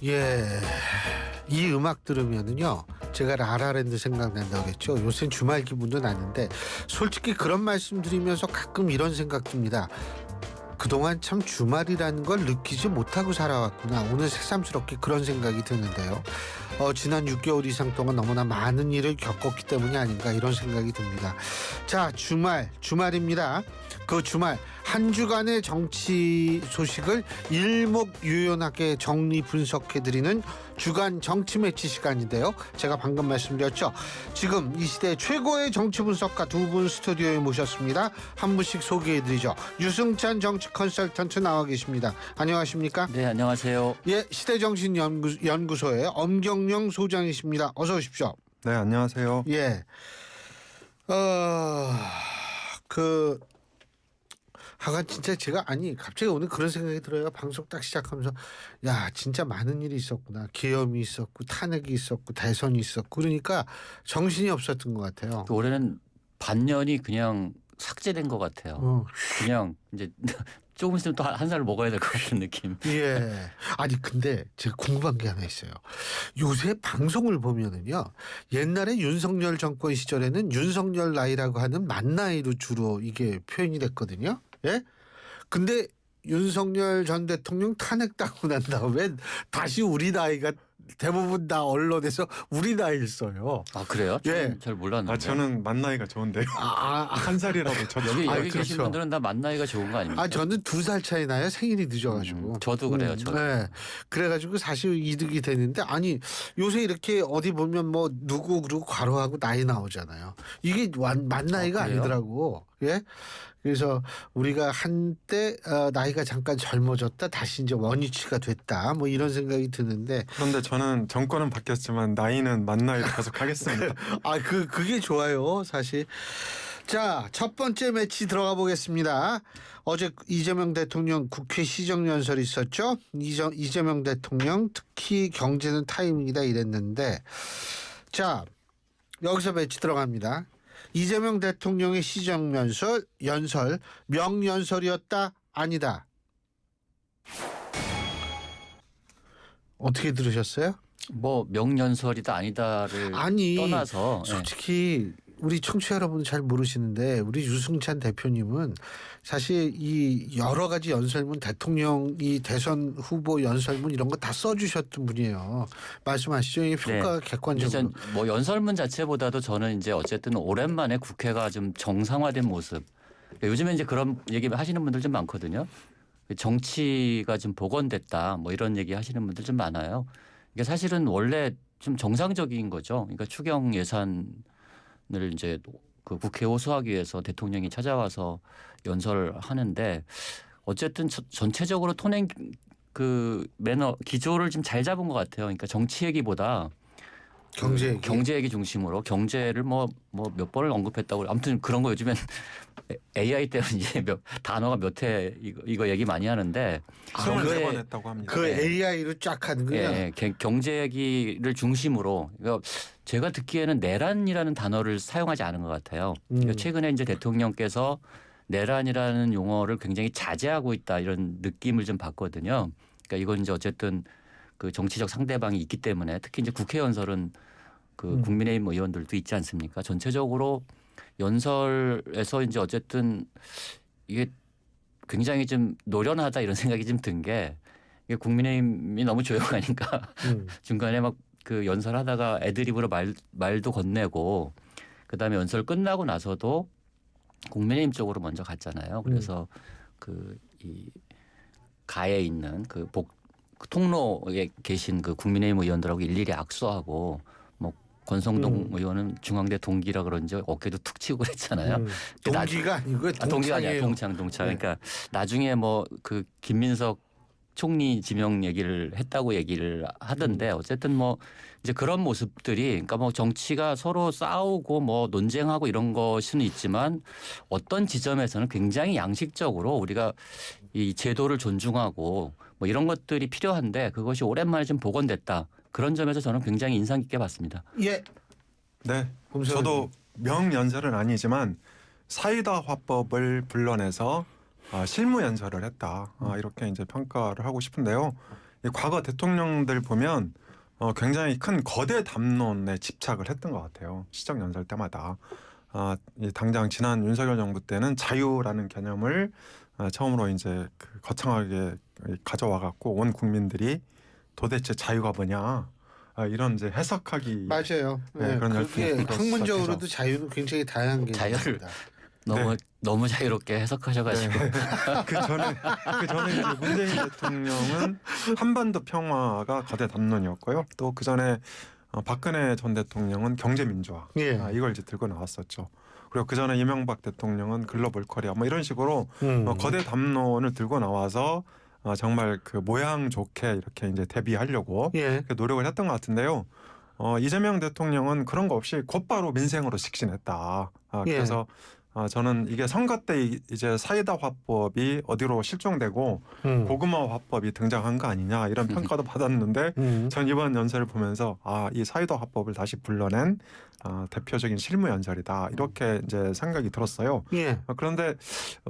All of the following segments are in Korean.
예, 이 음악 들으면은요 제가 라라랜드 생각난다고 했죠. 요새 주말 기분도 나는데 솔직히 그런 말씀 드리면서 가끔 이런 생각 듭니다. 그동안 참 주말이라는 걸 느끼지 못하고 살아왔구나. 오늘 새삼스럽게 그런 생각이 드는데요. 지난 6개월 이상 동안 너무나 많은 일을 겪었기 때문이 아닌가 이런 생각이 듭니다. 자, 주말입니다. 그 주말 한 주간의 정치 소식을 일목요연하게 정리 분석해드리는 주간 정치 매치 시간인데요. 제가 방금 말씀드렸죠. 지금 이 시대 최고의 정치 분석가 두 분 스튜디오에 모셨습니다. 한 분씩 소개해드리죠. 유승찬 정치 컨설턴트 나와 계십니다. 안녕하십니까? 네, 안녕하세요. 예, 시대정신연구소의 엄경영 소장이십니다. 어서 오십시오. 네, 안녕하세요. 예, 하여간 진짜 제가 갑자기 오늘 그런 생각이 들어요. 방송 딱 시작하면서 야 진짜 많은 일이 있었구나. 계엄이 있었고 탄핵이 있었고 대선이 있었고 그러니까 정신이 없었던 것 같아요. 올해는 반년이 그냥 삭제된 것 같아요. 그냥 이제 조금 있으면 또 한 살을 먹어야 될 것 같은 느낌. 예. 아니 근데 제가 궁금한 게 하나 있어요. 요새 방송을 보면은요. 옛날에 윤석열 정권 시절에는 윤석열 나이라고 하는 만 나이로 주로 이게 표현이 됐거든요. 예? 근데 윤석열 전 대통령 탄핵당하고 난 다음에 다시 우리 나이가 대부분 다 언론에서 우리 나이를 써요. 아 그래요? 예. 잘 몰랐는데. 저는 만 나이가 좋은데요. 한 살이라도 저 여기 계신 그렇죠. 분들은 다 만 나이가 좋은 거 아닙니까? 저는 2살 차이 나요. 생일이 늦어가지고. 저도 그래요. 저도. 네. 그래가지고 사실 이득이 되는데 요새 이렇게 어디 보면 뭐 누구 그리고 괄호하고 나이 나오잖아요. 이게 만 나이가 그래요? 아니더라고. 예. 그래서 우리가 한때 나이가 잠깐 젊어졌다 다시 이제 원위치가 됐다 뭐 이런 생각이 드는데 그런데 저는 정권은 바뀌었지만 나이는 만 나이로 계속 하겠습니다. 그게 좋아요 사실. 자, 첫 번째 매치 들어가 보겠습니다. 어제 이재명 대통령 국회 시정연설이 있었죠. 이재명 대통령 특히 경제는 타이밍이다 이랬는데 자 여기서 매치 들어갑니다. 이재명 대통령의 시정연설 명연설이었다 아니다. 어떻게 들으셨어요? 뭐 명연설이다 아니다를 떠나서 솔직히 우리 청취자 여러분 잘 모르시는데 우리 유승찬 대표님은 사실 이 여러 가지 연설문 대통령이 대선 후보 연설문 이런 거 다 써주셨던 분이에요. 말씀하시죠. 이 평가가 객관적으로. 뭐 연설문 자체보다도 저는 이제 어쨌든 오랜만에 국회가 좀 정상화된 모습. 요즘에 이제 그런 얘기 하시는 분들 좀 많거든요. 정치가 좀 복원됐다 뭐 이런 얘기 하시는 분들 좀 많아요. 이게 사실은 원래 좀 정상적인 거죠. 그러니까 추경 예산을 이제 그 국회 호소하기 위해서 대통령이 찾아와서 연설하는데 어쨌든 전체적으로 톤앤 그 매너 기조를 좀 잘 잡은 것 같아요. 그러니까 정치 얘기보다 경제 얘기 중심으로 경제를 뭐 몇 번을 언급했다고 아무튼 그런 거 요즘엔 AI 때문에 이제 단어가 몇 회 이거 얘기 많이 하는데 24번 했다고 합니다. 그 AI로 쫙 하는 거야. 예, 경제 얘기를 중심으로 그러니까 제가 듣기에는 내란이라는 단어를 사용하지 않은 것 같아요. 그러니까 최근에 이제 대통령께서 내란이라는 용어를 굉장히 자제하고 있다 이런 느낌을 좀 받거든요. 그러니까 이건 이제 어쨌든 그 정치적 상대방이 있기 때문에 특히 이제 국회 연설은 그 국민의힘 의원들도 있지 않습니까? 전체적으로 연설에서 이제 어쨌든 이게 굉장히 좀 노련하다 이런 생각이 좀 든 게 이게 국민의힘이 너무 조용하니까 중간에 막 그 연설하다가 애드립으로 말도 건네고 그다음에 연설 끝나고 나서도 국민의힘 쪽으로 먼저 갔잖아요. 그래서 그 이 가에 있는 그 통로에 계신 그 국민의힘 의원들하고 일일이 악수하고 뭐 권성동 의원은 중앙대 동기라 그런지 어깨도 툭 치고 그랬잖아요. 동기가 아니고 동기가 아니라 동창. 네. 그러니까 나중에 뭐 그 김민석 총리 지명 얘기를 했다고 얘기를 하던데 어쨌든 뭐 이제 그런 모습들이 그러니까 뭐 정치가 서로 싸우고 뭐 논쟁하고 이런 것은 있지만 어떤 지점에서는 굉장히 양식적으로 우리가 이 제도를 존중하고 뭐 이런 것들이 필요한데 그것이 오랜만에 좀 복원됐다. 그런 점에서 저는 굉장히 인상 깊게 봤습니다. 예. 네, 저도 명연설은 아니지만 사이다 화법을 불러내서 실무 연설을 했다 이렇게 이제 평가를 하고 싶은데요. 이 과거 대통령들 보면 굉장히 큰 거대 담론에 집착을 했던 것 같아요. 시정 연설 때마다. 당장 지난 윤석열 정부 때는 자유라는 개념을 처음으로 이제 그 거창하게 가져와 갖고 온 국민들이 도대체 자유가 뭐냐 이런 이제 해석하기 맞아요. 네, 그런 그게 열풍이 학문적으로도 자유는 굉장히 다양한 게 자유를 있습니다. 너무 자유롭게 해석하셔가지고 그 전에 이제 문재인 대통령은 한반도 평화가 거대 담론이었고요. 또 그 전에 박근혜 전 대통령은 경제 민주화 예. 이걸 이제 들고 나왔었죠. 그리고 그 전에 이명박 대통령은 글로벌 코리아 뭐 이런 식으로 거대 담론을 들고 나와서 정말 그 모양 좋게 이렇게 이제 대비하려고 예. 노력을 했던 것 같은데요. 이재명 대통령은 그런 거 없이 곧바로 민생으로 직진했다. 그래서 저는 이게 선거 때 이제 사이다 화법이 어디로 실종되고 고구마 화법이 등장한 거 아니냐 이런 평가도 받았는데 전 이번 연설을 보면서 이 사이다 화법을 다시 불러낸 대표적인 실무 연설이다 이렇게 이제 생각이 들었어요. 예. 그런데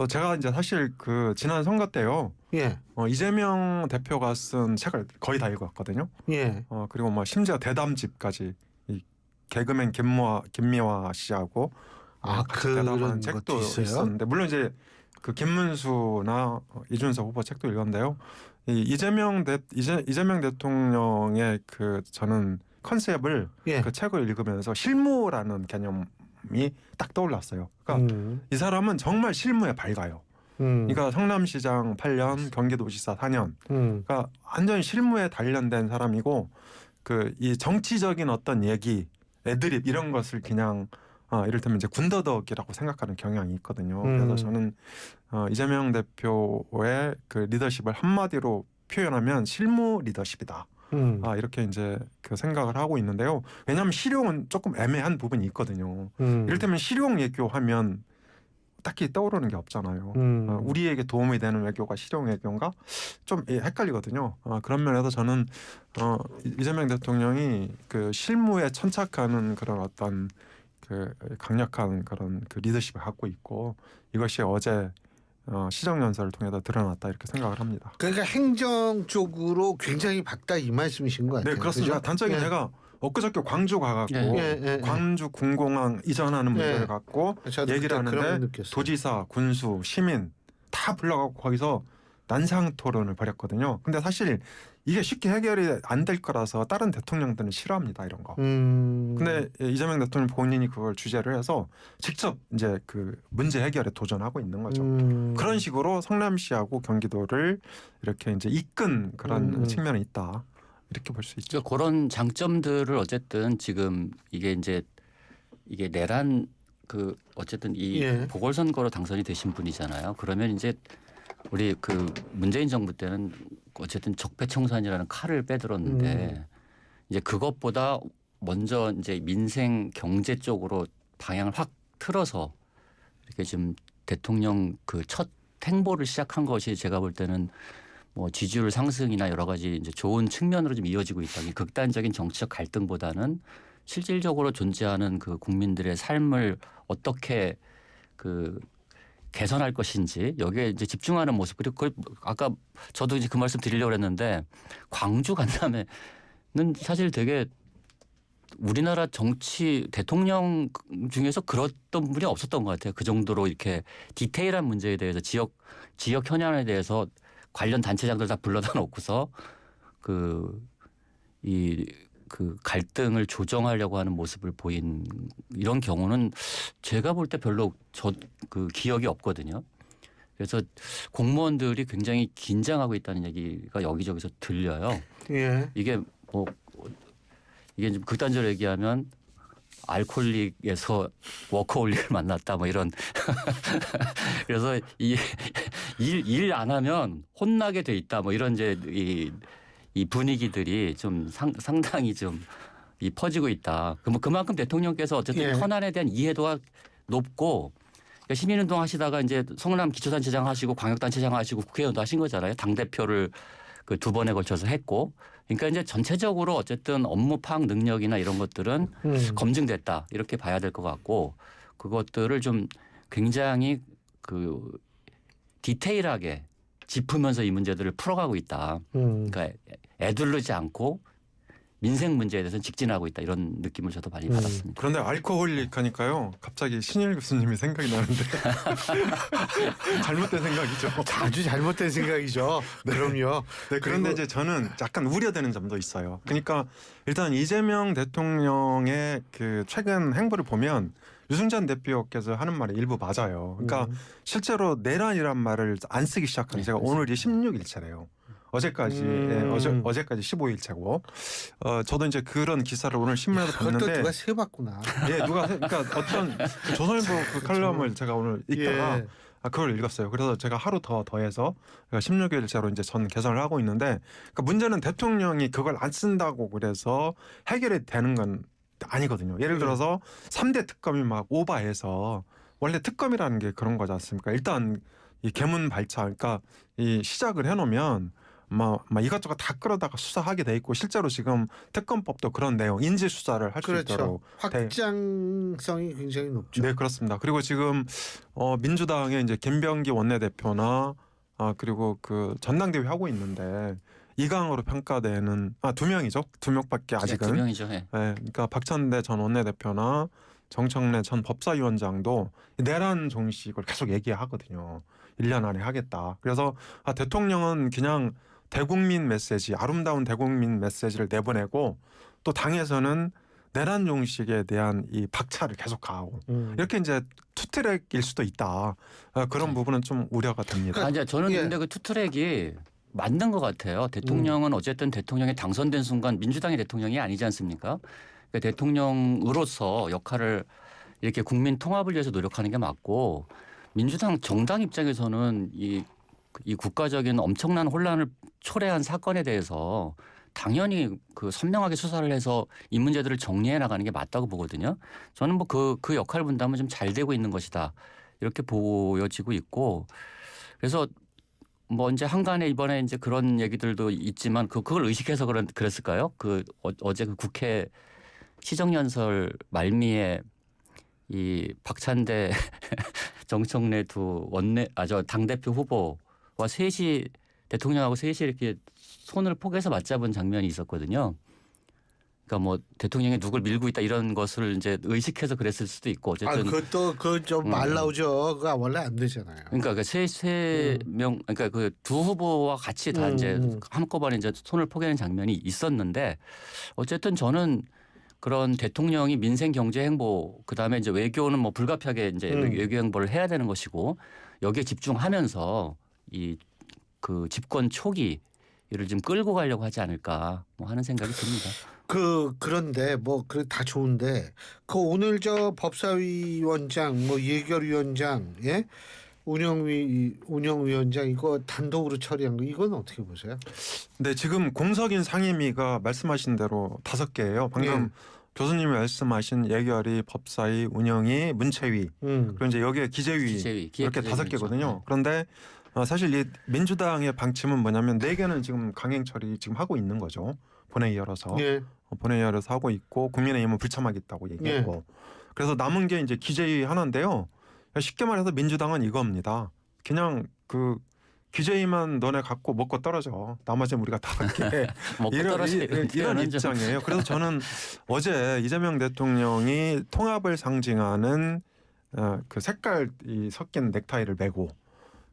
제가 이제 사실 그 지난 선거 때요. 예. 이재명 대표가 쓴 책을 거의 다 읽었거든요. 예. 그리고 뭐 심지어 대담집까지 이 개그맨 김미화 씨하고 같이 대담한 그런 책도 것도 있어요? 있었는데 물론 이제 그 김문수나 이준석 후보 책도 읽었는데요. 이 이재명 대통령의 그 저는 컨셉을 예. 그 책을 읽으면서 실무라는 개념이 딱 떠올랐어요. 그러니까 이 사람은 정말 실무에 밝아요. 그러니까 성남시장 8년, 경기도지사 4년. 그러니까 완전 실무에 단련된 사람이고 그 이 정치적인 어떤 얘기, 애드립 이런 것을 그냥 이를테면 이제 군더더기라고 생각하는 경향이 있거든요. 그래서 저는 이재명 대표의 그 리더십을 한마디로 표현하면 실무 리더십이다. 이렇게 이제 그 생각을 하고 있는데요. 왜냐하면 실용은 조금 애매한 부분이 있거든요. 이를테면 실용 외교하면 딱히 떠오르는 게 없잖아요. 우리에게 도움이 되는 외교가 실용 외교인가 좀 헷갈리거든요. 그런 면에서 저는 이재명 대통령이 그 실무에 천착하는 그런 어떤 그 강력한 그런 그 리더십을 갖고 있고 이것이 어제 시정연설을 통해서 드러났다 이렇게 생각을 합니다. 그러니까 행정 쪽으로 굉장히 밝다 이 말씀이신 것 같아요. 네, 그렇습니다. 그죠? 단적인 예. 제가 엊그저께 광주 가갖고 예. 광주 군공항 이전하는 문제를 갖고 저도 얘기를 그때 그런 거 하는데 느꼈어요. 도지사, 군수, 시민 다 불러갖고 거기서 난상 토론을 벌였거든요. 근데 사실 이게 쉽게 해결이 안 될 거라서 다른 대통령들은 싫어합니다 이런 거. 근데 이재명 대통령 본인이 그걸 주제를 해서 직접 이제 그 문제 해결에 도전하고 있는 거죠. 그런 식으로 성남시하고 경기도를 이렇게 이제 이끈 그런 측면이 있다 이렇게 볼 수 있죠. 그런 장점들을 어쨌든 지금 이게 내란 그 어쨌든 이 예. 보궐선거로 당선이 되신 분이잖아요. 그러면 이제 우리 그 문재인 정부 때는 어쨌든 적폐청산이라는 칼을 빼들었는데 이제 그것보다 먼저 이제 민생 경제 쪽으로 방향을 확 틀어서 이렇게 지금 대통령 그 첫 행보를 시작한 것이 제가 볼 때는 뭐 지지율 상승이나 여러 가지 이제 좋은 측면으로 좀 이어지고 있다. 극단적인 정치적 갈등보다는 실질적으로 존재하는 그 국민들의 삶을 어떻게 그 개선할 것인지 여기에 이제 집중하는 모습. 그리고 그걸 아까 저도 이제 그 말씀 드리려고 했는데 광주 간담회는 사실 되게 우리나라 정치 대통령 중에서 그랬던 분이 없었던 것 같아요. 그 정도로 이렇게 디테일한 문제에 대해서 지역 현안에 대해서 관련 단체장들 다 불러다 놓고서 그 갈등을 조정하려고 하는 모습을 보인 이런 경우는 제가 볼 때 별로 그 기억이 없거든요. 그래서 공무원들이 굉장히 긴장하고 있다는 얘기가 여기저기서 들려요. 예. 이게 좀 극단적으로 얘기하면 알코올릭에서 워커홀릭을 만났다 뭐 이런 그래서 일 안 하면 혼나게 돼 있다 뭐 이런 이제 이 분위기들이 좀 상당히 좀 퍼지고 있다. 그만큼 대통령께서 어쨌든 현안에 대한 이해도가 높고 그러니까 시민운동 하시다가 이제 성남 기초단체장 하시고 광역단체장 하시고 국회의원도 하신 거잖아요. 당대표를 그 2번에 걸쳐서 했고 그러니까 이제 전체적으로 어쨌든 업무 파악 능력이나 이런 것들은 검증됐다 이렇게 봐야 될 것 같고 그것들을 좀 굉장히 그 디테일하게 짚으면서 이 문제들을 풀어가고 있다. 그러니까 애들르지 않고 민생 문제에 대해서는 직진하고 있다 이런 느낌을 저도 많이 받았습니다. 그런데 알코올릭 하니까요. 갑자기 신일 교수님이 생각이 나는데 잘못된 생각이죠. 아주 잘못된 생각이죠. 그럼요. 네, 그런데 이제 저는 약간 우려되는 점도 있어요. 그러니까 일단 이재명 대통령의 그 최근 행보를 보면 유승찬 대표께서 하는 말이 일부 맞아요. 그러니까 실제로 내란이란 말을 안 쓰기 시작한 지가 오늘이 16일차래요. 어제까지 어제까지 15일차고 저도 이제 그런 기사를 오늘 신문에서 그것도 봤는데 누가 세봤구나. 예, 그러니까 어떤 조선일보 그 칼럼을 제가 오늘 읽다가 예. 그걸 읽었어요. 그래서 제가 하루 더해서 16일째로 이제 전 개선을 하고 있는데 그러니까 문제는 대통령이 그걸 안 쓴다고 그래서 해결이 되는 건 아니거든요. 예를 들어서 3대 특검이 막 오바해서 원래 특검이라는 게 그런 거지 않습니까? 일단 이 개문 발차 그러니까 이 시작을 해놓으면 막 이것저것 다 끌어다가 수사하게 돼 있고 실제로 지금 특검법도 그런 내용 인지 수사를 할 수 그렇죠. 있도록 확장성이 굉장히 높죠. 네, 그렇습니다. 그리고 지금 민주당의 이제 김병기 원내대표나 그리고 그 전당대회 하고 있는데 이강으로 평가되는 2명이죠. 2명밖에 아직은. 네, 2명이죠. 예. 네, 그러니까 박찬대 전 원내대표나 정청래 전 법사위원장도 내란 종식을 계속 얘기하거든요. 1년 안에 하겠다. 그래서 대통령은 그냥 대국민 메시지, 아름다운 대국민 메시지를 내보내고 또 당에서는 내란 종식에 대한 이 박차를 계속 가하고 이렇게 이제 투트랙일 수도 있다. 그런 부분은 좀 우려가 됩니다. 이제 저는 예. 근데 그 투트랙이 맞는 것 같아요. 대통령은 어쨌든 대통령이 당선된 순간 민주당의 대통령이 아니지 않습니까? 그러니까 대통령으로서 역할을 이렇게 국민 통합을 위해서 노력하는 게 맞고 민주당 정당 입장에서는 이 국가적인 엄청난 혼란을 초래한 사건에 대해서 당연히 그 선명하게 수사를 해서 이 문제들을 정리해 나가는 게 맞다고 보거든요. 저는 뭐 그 역할 분담은 좀 잘 되고 있는 것이다 이렇게 보여지고 있고 그래서 뭐 이제 한간에 이번에 이제 그런 얘기들도 있지만 그걸 의식해서 그랬을까요? 어제 그 국회 시정연설 말미에 이 박찬대 정청래 당대표 후보와 셋이 대통령하고 셋이 이렇게 손을 포개서 맞잡은 장면이 있었거든요. 그러니까 뭐 대통령이 누굴 밀고 있다 이런 것을 이제 의식해서 그랬을 수도 있고 어쨌든 그거 좀 말 나오죠. 그거 원래 안 되잖아요. 그러니까 그 세 명 그러니까 그 두 후보와 같이 다 이제 한꺼번에 이제 손을 포개는 장면이 있었는데 어쨌든 저는 그런 대통령이 민생 경제 행보 그다음에 이제 외교는 뭐 불가피하게 이제 외교 행보를 해야 되는 것이고 여기에 집중하면서 이 그 집권 초기를 좀 끌고 가려고 하지 않을까 뭐 하는 생각이 듭니다. 그런데 뭐 다 좋은데 오늘 저 법사위원장 뭐 예결위원장 예 운영위원장 이거 단독으로 처리한 거 이건 어떻게 보세요? 네, 지금 공석인 상임위가 말씀하신 대로 5개예요. 방금 교수님이 말씀하신 예결위, 법사위, 운영위, 문체위 그리고 이제 여기에 기재위 이렇게 5개거든요. 그런데 사실 이 민주당의 방침은 뭐냐면 4개는 지금 강행 처리 지금 하고 있는 거죠. 본회의 열어서 본회의 열어서 하고 있고 국민의힘은 불참하겠다고 얘기했고 그래서 남은 게 이제 기재위 하나인데요. 쉽게 말해서 민주당은 이겁니다. 그냥 그 기재위만 너네 갖고 먹고 떨어져. 나머지는 우리가 다 할게. 이런 입장이에요. 그래서 저는 어제 이재명 대통령이 통합을 상징하는 그 색깔이 섞인 넥타이를 메고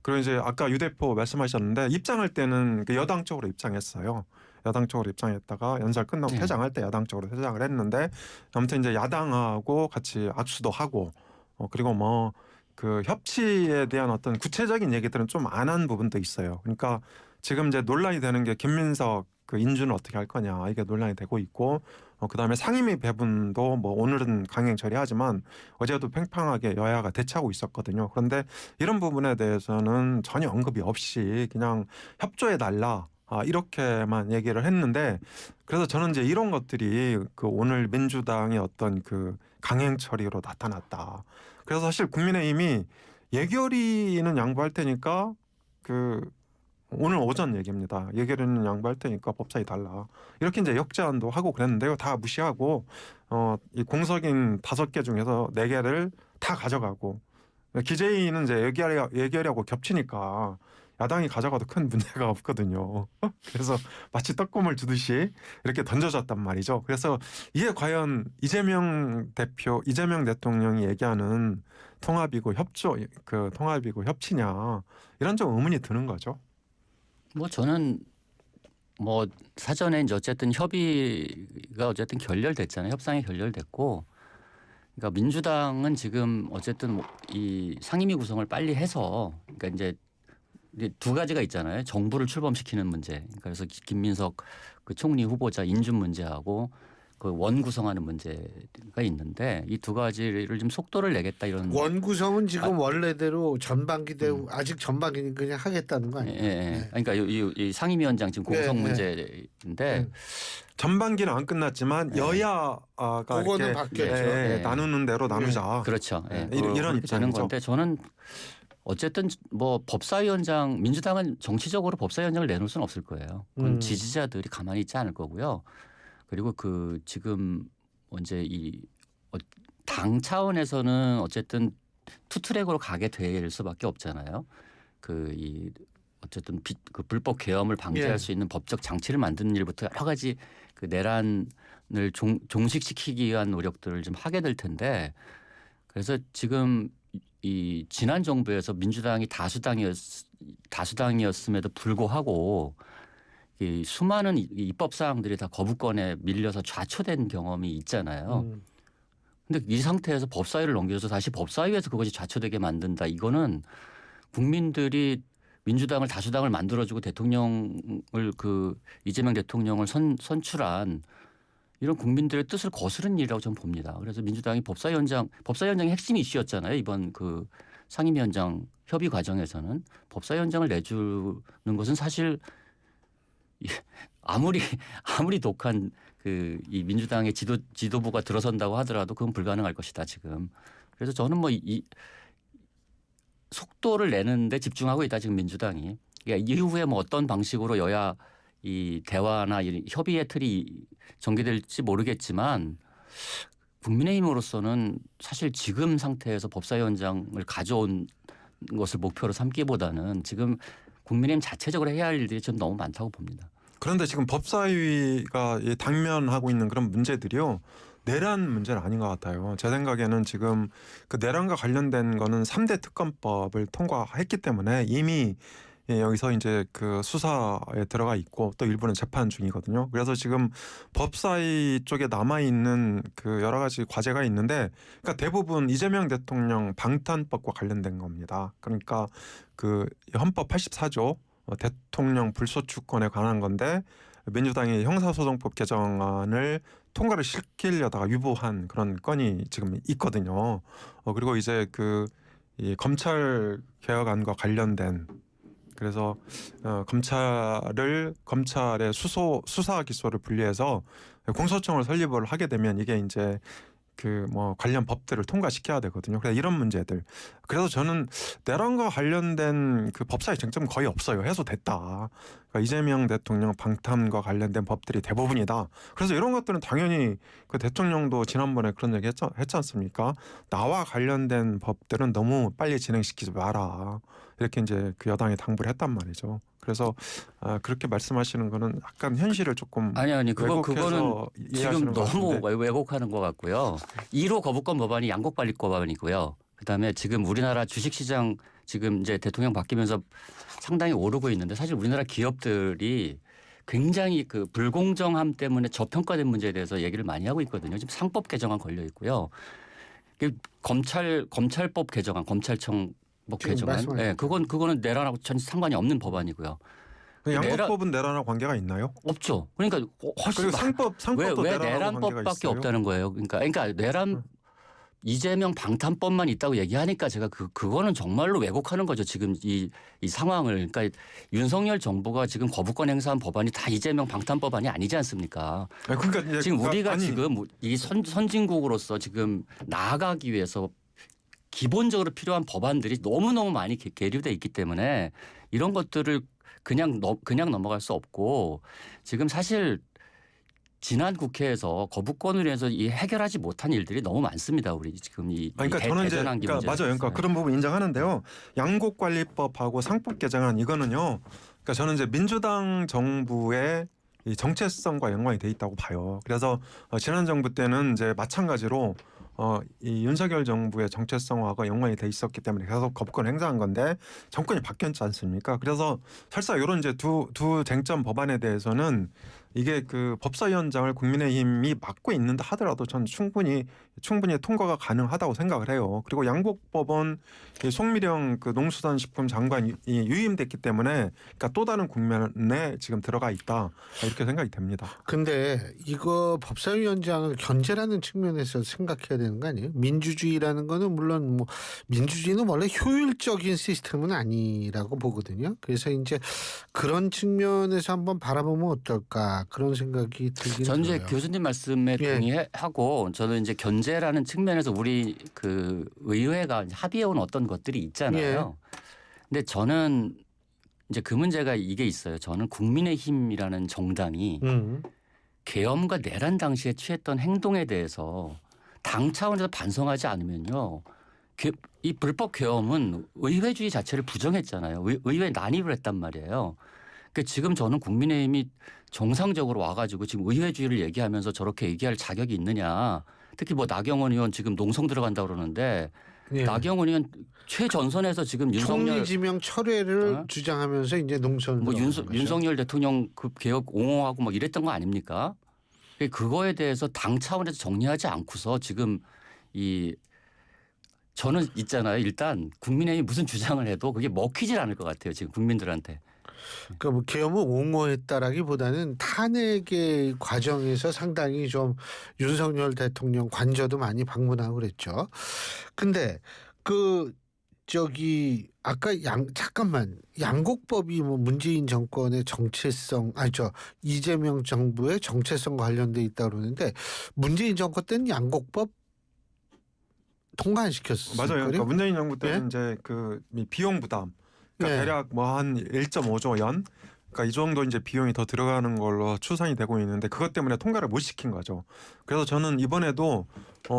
그리고 이제 아까 유 대표 말씀하셨는데 입장할 때는 여당 쪽으로 입장했어요. 여당 쪽으로 입장했다가 연설 끝나고 퇴장할 때 야당 쪽으로 퇴장을 했는데 아무튼 이제 야당하고 같이 악수도 하고 그리고 뭐 그 협치에 대한 어떤 구체적인 얘기들은 좀 안 한 부분도 있어요. 그러니까 지금 이제 논란이 되는 게 김민석 그 인준을 어떻게 할 거냐 이게 논란이 되고 있고 그다음에 상임위 배분도 뭐 오늘은 강행 처리하지만 어제도 팽팽하게 여야가 대치하고 있었거든요. 그런데 이런 부분에 대해서는 전혀 언급이 없이 그냥 협조해 달라 이렇게만 얘기를 했는데 그래서 저는 이제 이런 것들이 그 오늘 민주당의 어떤 그 강행 처리로 나타났다. 그래서 사실 국민의힘이 예결위는 양보할 테니까 그 오늘 오전 얘기입니다. 예결위는 양보할 테니까 법사위 달라. 이렇게 이제 역제안도 하고 그랬는데요. 다 무시하고 이 공석인 5개 중에서 4개를 다 가져가고 기재위는 이제 예결위하고 겹치니까 야당이 가져가도 큰 문제가 없거든요. 그래서 마치 떡고물 주듯이 이렇게 던져졌단 말이죠. 그래서 이게 과연 이재명 대통령이 얘기하는 통합이고 통합이고 협치냐 이런 좀 의문이 드는 거죠. 뭐 저는 뭐 사전에 이제 어쨌든 협의가 어쨌든 결렬됐잖아요. 협상이 결렬됐고, 그러니까 민주당은 지금 어쨌든 뭐 이 상임위 구성을 빨리 해서, 그러니까 이제 두 가지가 있잖아요. 정부를 출범시키는 문제. 그래서 김민석 그 총리 후보자 인준 문제하고 그 원 구성하는 문제가 있는데 이 두 가지를 좀 속도를 내겠다 이런. 원 구성은 지금 원래대로 전반기대로 아직 전반기는 그냥 하겠다는 거 예, 아니에요? 예. 네. 그러니까 이 상임위원장 지금 공석 네, 문제인데 전반기는 안 끝났지만 여야가 그거는 이렇게 바뀌었죠. 나누는 대로 나누자. 그렇죠. 예. 이런 그렇게 되는 입장이죠. 건데 저는 어쨌든 뭐 법사위원장 민주당은 정치적으로 법사위원장을 내놓을 수는 없을 거예요. 그건 지지자들이 가만히 있지 않을 거고요. 그리고 그 지금 이제 이 당 차원에서는 어쨌든 투트랙으로 가게 될 수밖에 없잖아요. 어쨌든 그 불법 계엄을 방지할 예. 수 있는 법적 장치를 만드는 일부터 여러 가지 그 내란을 종식시키기 위한 노력들을 좀 하게 될 텐데, 그래서 지금 이 지난 정부에서 민주당이 다수당이었음에도 불구하고 이 수많은 입법 사항들이 다 거부권에 밀려서 좌초된 경험이 있잖아요. 근데 이 상태에서 법사위를 넘겨서 다시 법사위에서 그것이 좌초되게 만든다. 이거는 국민들이 민주당을 다수당을 만들어주고 이재명 대통령을 선출한 이런 국민들의 뜻을 거스른 일이라고 저는 봅니다. 그래서 민주당이 법사위원장이 핵심 이슈였잖아요. 이번 그 상임위원장 협의 과정에서는 법사위원장을 내주는 것은 사실 아무리 독한 이 민주당의 지도부가 들어선다고 하더라도 그건 불가능할 것이다 지금. 그래서 저는 뭐 이 속도를 내는데 집중하고 있다 지금 민주당이. 그러니까 이후에 뭐 어떤 방식으로 여야 이 대화나 이 협의의 틀이 전개될지 모르겠지만 국민의힘으로서는 사실 지금 상태에서 법사위원장을 가져온 것을 목표로 삼기보다는 지금 국민의힘 자체적으로 해야 할 일들이 좀 너무 많다고 봅니다. 그런데 지금 법사위가 당면하고 있는 그런 문제들이요. 내란 문제는 아닌 것 같아요. 제 생각에는 지금 그 내란과 관련된 거는 3대 특검법을 통과했기 때문에 이미 여기서 이제 그 수사에 들어가 있고 또 일부는 재판 중이거든요. 그래서 지금 법사위 쪽에 남아 있는 그 여러 가지 과제가 있는데, 그러니까 대부분 이재명 대통령 방탄법과 관련된 겁니다. 그러니까 그 헌법 84조 대통령 불소추권에 관한 건데 민주당이 형사소송법 개정안을 통과를 시키려다가 유보한 그런 건이 지금 있거든요. 그리고 이제 이 검찰 개혁안과 관련된, 그래서 검찰의 수사 기소를 분리해서 공소청을 설립을 하게 되면 이게 이제 관련 법들을 통과시켜야 되거든요. 그래서 이런 문제들. 그래서 저는 내란과 관련된 그 법사위 쟁점 거의 없어요. 해소됐다. 그러니까 이재명 대통령 방탄과 관련된 법들이 대부분이다. 그래서 이런 것들은 당연히 그 대통령도 지난번에 그런 얘기 했지 않습니까? 나와 관련된 법들은 너무 빨리 진행시키지 마라. 이렇게 이제 그 여당이 당부를 했단 말이죠. 그래서 그렇게 말씀하시는 거는 약간 현실을 조금 아니 그거는 지금 너무 왜곡하는 것 같고요. 1호 거부권 법안이 양곡관리법 법안이고요. 그다음에 지금 우리나라 주식시장 지금 이제 대통령 바뀌면서 상당히 오르고 있는데, 사실 우리나라 기업들이 굉장히 그 불공정함 때문에 저평가된 문제에 대해서 얘기를 많이 하고 있거든요. 지금 상법 개정안 걸려 있고요. 검찰법 개정안, 검찰청 개정안. 네, 그거는 내란하고 전혀 상관이 없는 법안이고요. 양곡법은 내란하고 관계가 있나요? 없죠. 그러니까 훨씬 상법도 왜 내란하고 내란법밖에 관계가 있어요? 없다는 거예요. 그러니까 내란 이재명 방탄법만 있다고 얘기하니까 제가 그거는 정말로 왜곡하는 거죠. 지금 이 상황을. 그러니까 윤석열 정부가 지금 거부권 행사한 법안이 다 이재명 방탄법안이 아니지 않습니까? 그러니까 지금 우리가 지금 이 선진국으로서 지금 나아가기 위해서 기본적으로 필요한 법안들이 너무너무 많이 계류돼 있기 때문에 이런 것들을 그냥 넘어갈 수 없고, 지금 사실 지난 국회에서 거부권을 해서 이 해결하지 못한 일들이 너무 많습니다. 우리 지금 이 그러니까 저는 이제 그러니까 맞아요. 그러니까 그런 부분 인정하는데요. 양곡관리법하고 상법 개정안 이거는요. 그러니까 저는 이제 민주당 정부의 이 정체성과 연관이 돼 있다고 봐요. 그래서 지난 정부 때는 이제 마찬가지로 이 윤석열 정부의 정체성화가 연관이 돼 있었기 때문에 계속 거부권 행사한 건데 정권이 바뀌었지 않습니까? 그래서 설사 이런 이제 두 쟁점 법안에 대해서는 이게 그 법사위원장을 국민의힘이 맡고 있는다 하더라도 전 충분히 통과가 가능하다고 생각을 해요. 그리고 양곡법은 이 송미령 그 농수산식품 장관이 유임됐기 때문에 그러니까 또 다른 국면에 지금 들어가 있다 이렇게 생각이 됩니다. 근데 이거 법사위원장을 견제라는 측면에서 생각해야 되는 거 아니에요? 민주주의라는 거는 물론 뭐 민주주의는 원래 효율적인 시스템은 아니라고 보거든요. 그래서 이제 그런 측면에서 한번 바라보면 어떨까 그런 생각이 들긴 전 이제 들어요. 교수님 말씀에 예. 동의하고 저는 이제 견제라는 측면에서 우리 그 의회가 합의해온 어떤 것들이 있잖아요. 근데 저는 이제 그 문제가 이게 있어요. 저는 국민의힘이라는 정당이 계엄과 내란 당시에 취했던 행동에 대해서 당 차원에서 반성하지 않으면요. 이 불법 계엄은 의회주의 자체를 부정했잖아요. 의회 난입을 했단 말이에요. 그러니까 지금 저는 국민의힘이 정상적으로 와가지고 지금 의회주의를 얘기하면서 저렇게 얘기할 자격이 있느냐. 특히 뭐 나경원 의원 지금 농성 들어간다고 그러는데 예. 나경원 의원 최전선에서 지금 윤석열 총리 지명 철회를 주장하면서 이제 농선 뭐 윤석열 대통령 그 개혁 옹호하고 뭐 이랬던 거 아닙니까? 그거에 대해서 당 차원에서 정리하지 않고서 지금 저는 있잖아요. 일단 국민의힘이 무슨 주장을 해도 그게 먹히질 않을 것 같아요. 지금 국민들한테. 그러니까 뭐 계엄을 옹호했다라기보다는 탄핵의 과정에서 상당히 좀 윤석열 대통령 관저도 많이 방문하고 그랬죠. 근데 아까 잠깐만 양곡법이 뭐 문재인 정권의 정체성 이재명 정부의 정체성과 관련돼 있다 그러는데 문재인 정권 때는 양곡법 통과 안 시켰어요. 맞아요. 그러니까 문재인 정부 때는 예? 이제 그 비용 부담 그러니까 네. 대략 뭐 한 1.5조 연 그러니까 이 정도 이제 비용이 더 들어가는 걸로 추산이 되고 있는데 그것 때문에 통과를 못 시킨 거죠. 그래서 저는 이번에도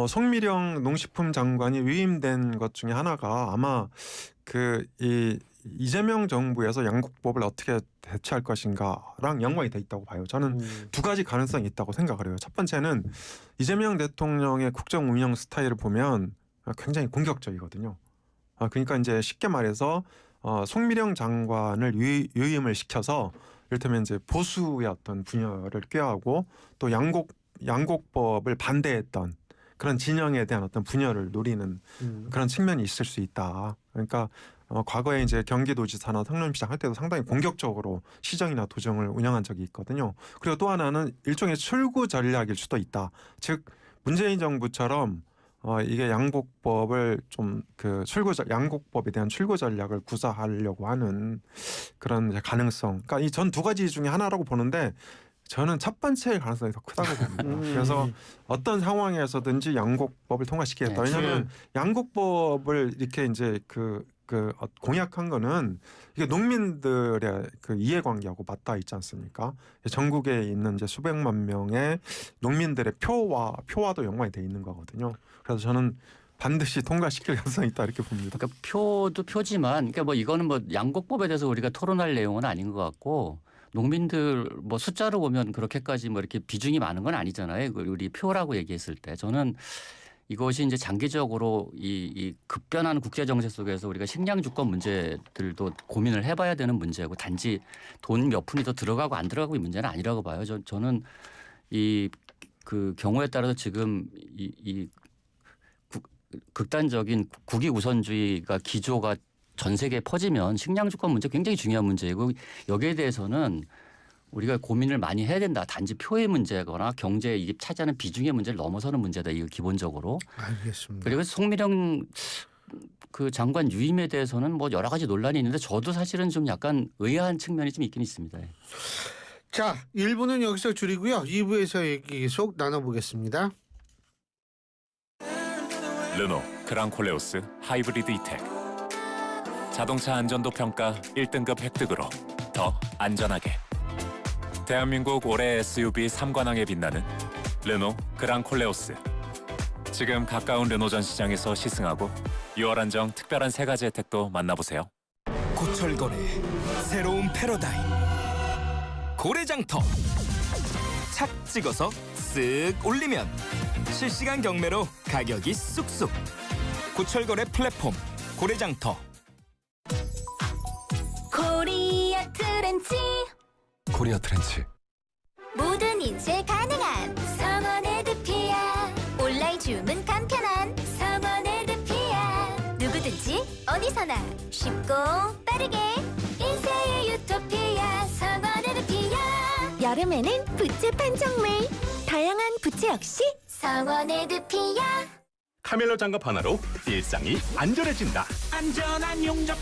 송미령 농식품 장관이 위임된 것 중에 하나가 아마 이 이재명 정부에서 양곡법을 어떻게 대처할 것인가랑 연관이 돼 있다고 봐요. 저는 두 가지 가능성이 있다고 생각을 해요. 첫 번째는 이재명 대통령의 국정 운영 스타일을 보면 굉장히 공격적이거든요. 그러니까 이제 쉽게 말해서 송미령 장관을 유임을 시켜서 이를테면 이제 보수의 어떤 분열을 꾀하고 또 양곡법을 반대했던 그런 진영에 대한 어떤 분열을 노리는 그런 측면이 있을 수 있다. 그러니까 과거에 이제 경기도지사나 성남시장 할 때도 상당히 공격적으로 시정이나 도정을 운영한 적이 있거든요. 그리고 또 하나는 일종의 출구 전략일 수도 있다. 즉 문재인 정부처럼 이게 양곡법을 좀 양곡법에 대한 출구 전략을 구사하려고 하는 그런 가능성. 그러니까 이 전 두 가지 중에 하나라고 보는데 저는 첫 번째 가능성이 더 크다고 봅니다. 그래서 어떤 상황에서든지 양곡법을 통과시키겠다. 왜냐하면 양곡법을 이렇게 이제 공약한 거는 이게 농민들의 그 이해관계하고 맞닿아 있지 않습니까? 전국에 있는 이제 수백만 명의 농민들의 표와도 연관이 돼 있는 거거든요. 그래서 저는 반드시 통과시킬 가능성이 있다 이렇게 봅니다. 그러니까 표도 표지만, 그러니까 뭐 이거는 뭐 양곡법에 대해서 우리가 토론할 내용은 아닌 것 같고 농민들 뭐 숫자로 보면 그렇게까지 뭐 이렇게 비중이 많은 건 아니잖아요. 우리 표라고 얘기했을 때 저는 이것이 이제 장기적으로 이 급변하는 국제 정세 속에서 우리가 식량 주권 문제들도 고민을 해봐야 되는 문제고 단지 돈 몇 푼이 더 들어가고 안 들어가고 이 문제는 아니라고 봐요. 저는 그 경우에 따라서 지금 극단적인 국위 우선주의가 기조가 전 세계에 퍼지면 식량 주권 문제 굉장히 중요한 문제이고 여기에 대해서는 우리가 고민을 많이 해야 된다. 단지 표의 문제거나 경제 이익 차지하는 비중의 문제를 넘어서는 문제다. 이거 기본적으로. 알겠습니다. 그리고 송미령 그 장관 유임에 대해서는 뭐 여러 가지 논란이 있는데 저도 사실은 좀 약간 의아한 측면이 좀 있긴 있습니다. 자, 1부는 여기서 줄이고요. 2부에서 얘기 계속 나눠보겠습니다. 르노 그랑콜레오스 하이브리드 이텍 자동차 안전도 평가 1등급 획득으로 더 안전하게 대한민국 올해 SUV 3관왕에 빛나는 르노 그랑콜레오스. 지금 가까운 르노 전시장에서 시승하고 6월 한정 특별한 3가지 혜택도 만나보세요. 고철거래 새로운 패러다임 고래장터 착 찍어서 쓱 올리면 실시간 경매로 가격이 쑥쑥 고철거래 플랫폼 고래장터. 코리아 트렌치 코리아 트렌치. 모든 인쇄 가능한 성원 에드피아 온라인 주문 간편한 성원 에드피아 누구든지 어디서나 쉽고 빠르게 인쇄의 유토피아 성원 에드피아 여름에는 부채 판촉물 다양한 부채 역시 성원 에드피아 카멜로 장갑 하나로 일상이 안전해진다. 안전한 용접